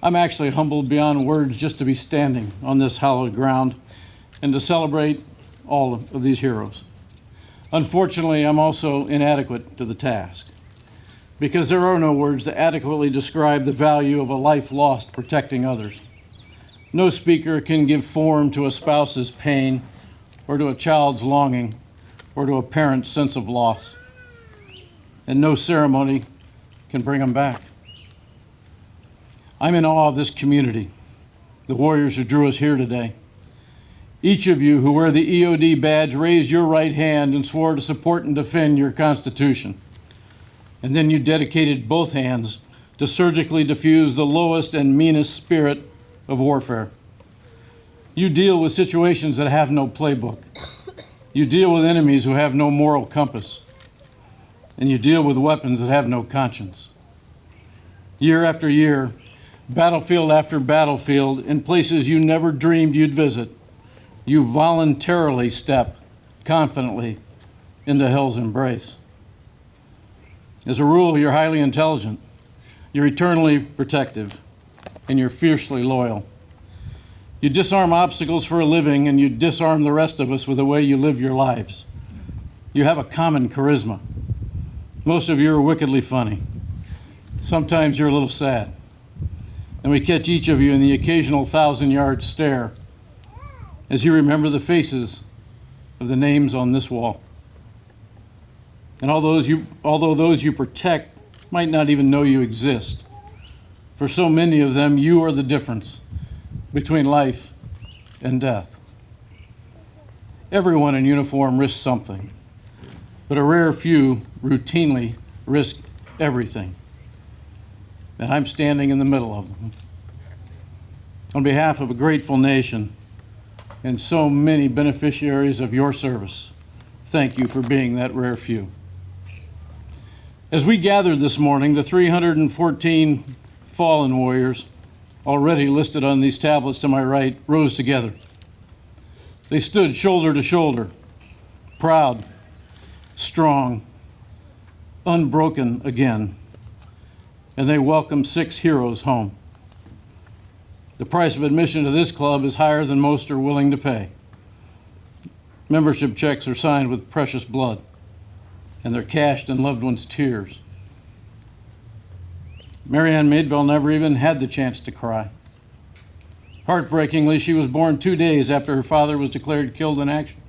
I'm actually humbled beyond words just to be standing on this hallowed ground and to celebrate all of these heroes. Unfortunately, I'm also inadequate to the task because there are no words to adequately describe the value of a life lost protecting others. No speaker can give form to a spouse's pain or to a child's longing or to a parent's sense of loss. And no ceremony can bring them back. I'm in awe of this community, the warriors who drew us here today. Each of you who wear the EOD badge raised your right hand and swore to support and defend your Constitution. And then you dedicated both hands to surgically diffuse the lowest and meanest spirit of warfare. You deal with situations that have no playbook. You deal with enemies who have no moral compass. And you deal with weapons that have no conscience. Year after year, battlefield after battlefield, in places you never dreamed you'd visit, you voluntarily step confidently into hell's embrace. As a rule, you're highly intelligent, you're eternally protective, and you're fiercely loyal. You disarm obstacles for a living, and you disarm the rest of us with the way you live your lives. You have a common charisma. Most of you are wickedly funny. Sometimes you're a little sad. And we catch each of you in the occasional 1,000-yard stare as you remember the faces of the names on this wall. And although those you protect might not even know you exist, for so many of them, you are the difference between life and death. Everyone in uniform risks something, but a rare few routinely risk everything. And I'm standing in the middle of them. On behalf of a grateful nation and so many beneficiaries of your service, thank you for being that rare few. As we gathered this morning, the 314 fallen warriors, already listed on these tablets to my right, rose together. They stood shoulder to shoulder, proud, strong, unbroken again, and they welcomed 6 heroes home. The price of admission to this club is higher than most are willing to pay. Membership checks are signed with precious blood, and they're cashed in loved ones' tears. Marianne Maidville never even had the chance to cry. Heartbreakingly, she was born 2 days after her father was declared killed in action.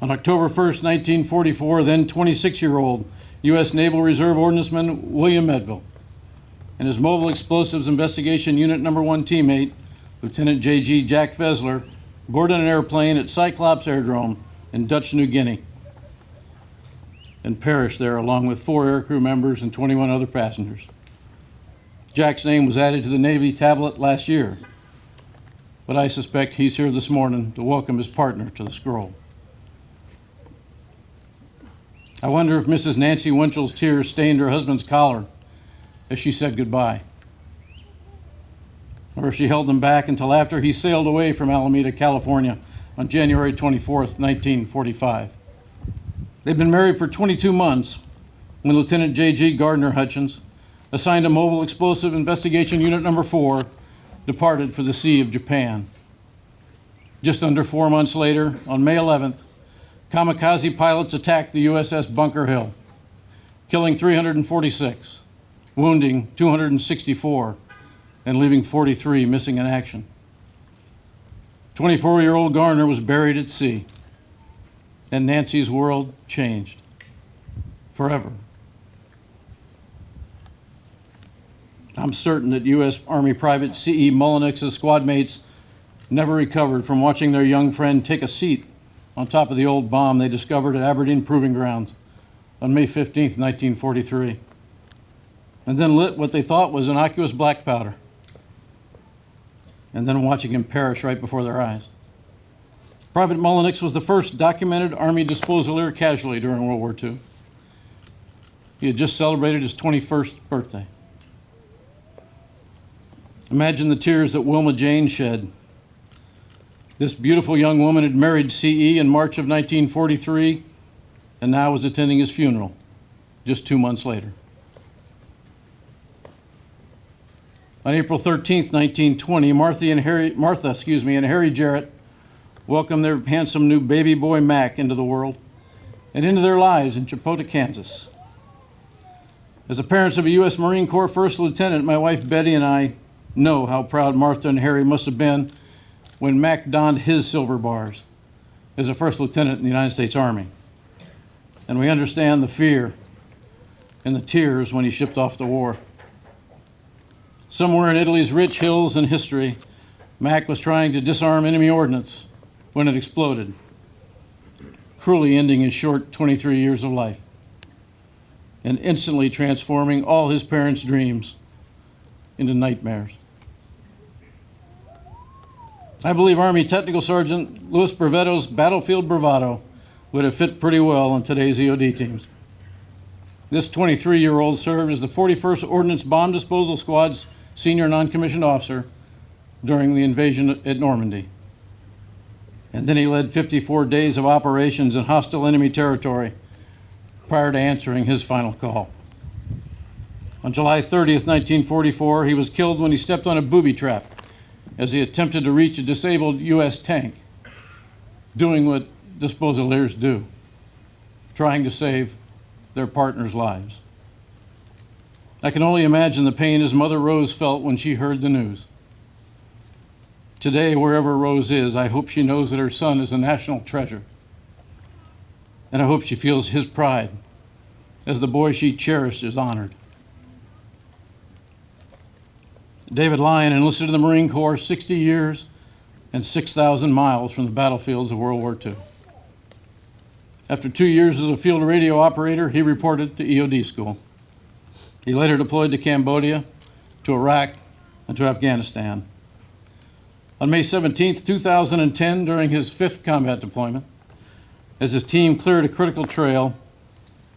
On October 1st, 1944, then 26-year-old U.S. Naval Reserve Ordnanceman William Medville and his Mobile Explosives Investigation Unit No. 1 teammate, Lieutenant J.G. Jack Vesler, boarded an airplane at Cyclops Aerodrome in Dutch New Guinea and perished there along with 4 aircrew members and 21 other passengers. Jack's name was added to the Navy tablet last year, but I suspect he's here this morning to welcome his partner to the scroll. I wonder if Mrs. Nancy Winchell's tears stained her husband's collar as she said goodbye, or if she held them back until after he sailed away from Alameda, California on January 24th, 1945. They'd been married for 22 months when Lieutenant J.G. Gardner Hutchins, assigned to Mobile Explosive Investigation Unit No. 4, departed for the Sea of Japan. Just under 4 months later, on May 11th, kamikaze pilots attacked the USS Bunker Hill, killing 346, wounding 264, and leaving 43 missing in action. 24-year-old Garner was buried at sea, and Nancy's world changed forever. I'm certain that U.S. Army Private C.E. Mullenix's squad mates never recovered from watching their young friend take a seat on top of the old bomb they discovered at Aberdeen Proving Grounds on May 15, 1943, and then lit what they thought was innocuous black powder, and then watching him perish right before their eyes. Private Mullenix was the first documented Army disposal casualty during World War II. He had just celebrated his 21st birthday. Imagine the tears that Wilma Jane shed. This beautiful young woman had married C.E. in March of 1943 and now was attending his funeral just 2 months later. On April 13th, 1920, Martha and Harry Jarrett welcomed their handsome new baby boy Mac into the world and into their lives in Chipotle, Kansas. As the parents of a U.S. Marine Corps First Lieutenant, my wife Betty and I know how proud Martha and Harry must have been when Mac donned his silver bars as a First Lieutenant in the United States Army. And we understand the fear and the tears when he shipped off to war. Somewhere in Italy's rich hills and history, Mac was trying to disarm enemy ordnance when it exploded, cruelly ending his short 23 years of life and instantly transforming all his parents' dreams into nightmares. I believe Army Technical Sergeant Louis Brevetto's battlefield bravado would have fit pretty well in today's EOD teams. This 23-year-old served as the 41st Ordnance Bomb Disposal Squad's senior non-commissioned officer during the invasion at Normandy. And then he led 54 days of operations in hostile enemy territory prior to answering his final call. On July 30th, 1944, he was killed when he stepped on a booby trap as he attempted to reach a disabled U.S. tank, doing what disposaliers do, trying to save their partners' lives. I can only imagine the pain his mother Rose felt when she heard the news. Today, wherever Rose is, I hope she knows that her son is a national treasure. And I hope she feels his pride as the boy she cherished is honored. David Lyon enlisted in the Marine Corps 60 years and 6,000 miles from the battlefields of World War II. After 2 years as a field radio operator, he reported to EOD school. He later deployed to Cambodia, to Iraq, and to Afghanistan. On May 17, 2010, during his 5th combat deployment, as his team cleared a critical trail,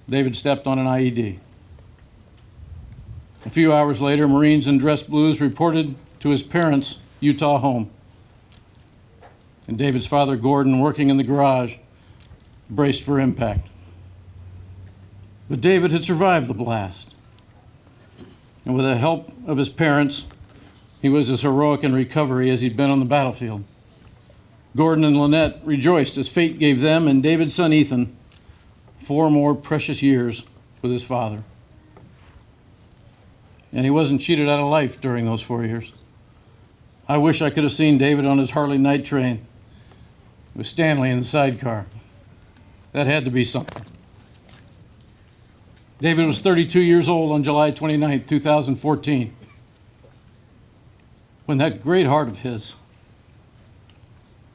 David stepped on an IED. A few hours later, Marines in dress blues reported to his parents' Utah home. And David's father, Gordon, working in the garage, braced for impact. But David had survived the blast. And with the help of his parents, he was as heroic in recovery as he'd been on the battlefield. Gordon and Lynette rejoiced as fate gave them and David's son Ethan 4 more precious years with his father. And he wasn't cheated out of life during those 4 years. I wish I could have seen David on his Harley night train with Stanley in the sidecar. That had to be something. David was 32 years old on July 29, 2014, when that great heart of his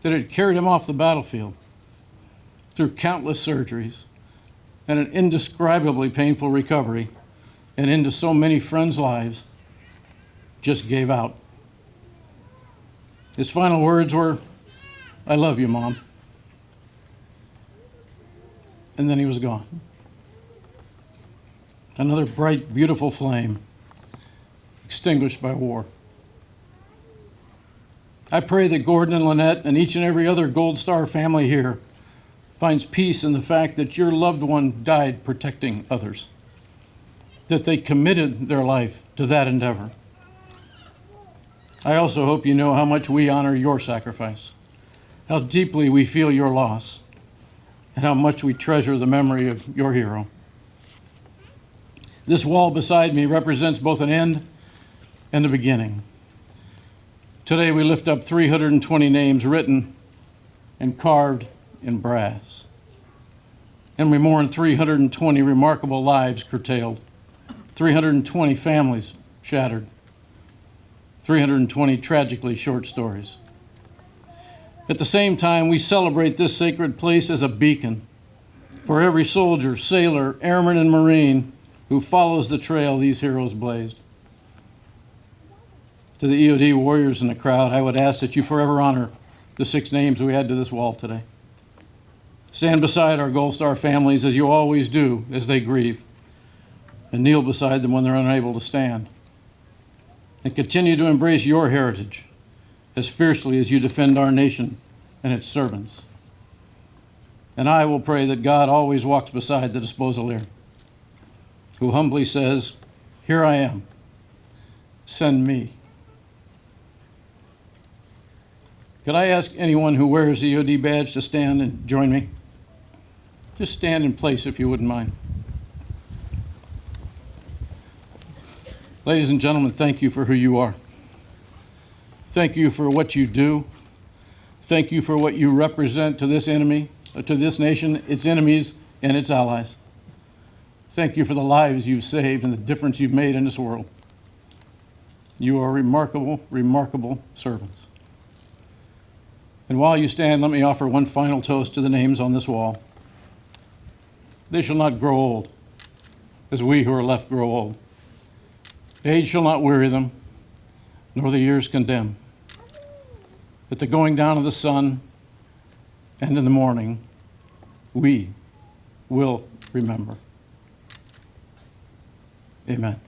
that had carried him off the battlefield through countless surgeries and an indescribably painful recovery and into so many friends' lives, just gave out. His final words were, "I love you, Mom." And then he was gone. Another bright, beautiful flame, extinguished by war. I pray that Gordon and Lynette and each and every other Gold Star family here finds peace in the fact that your loved one died protecting others, that they committed their life to that endeavor. I also hope you know how much we honor your sacrifice, how deeply we feel your loss, and how much we treasure the memory of your hero. This wall beside me represents both an end and a beginning. Today we lift up 320 names written and carved in brass. And we mourn 320 remarkable lives curtailed, 320 families shattered, 320 tragically short stories. At the same time, we celebrate this sacred place as a beacon for every soldier, sailor, airman, and Marine who follows the trail these heroes blazed. To the EOD warriors in the crowd, I would ask that you forever honor the 6 names we add to this wall today. Stand beside our Gold Star families as you always do as they grieve, and kneel beside them when they're unable to stand. And continue to embrace your heritage as fiercely as you defend our nation and its servants. And I will pray that God always walks beside the disposalier, who humbly says, "Here I am, send me." Could I ask anyone who wears the EOD badge to stand and join me? Just stand in place if you wouldn't mind. Ladies and gentlemen, thank you for who you are. Thank you for what you do. Thank you for what you represent to this enemy, to this nation, its enemies, and its allies. Thank you for the lives you've saved and the difference you've made in this world. You are remarkable, remarkable servants. And while you stand, let me offer one final toast to the names on this wall. They shall not grow old, as we who are left grow old. Age shall not weary them, nor the years condemn. At the going down of the sun and in the morning, we will remember. Amen.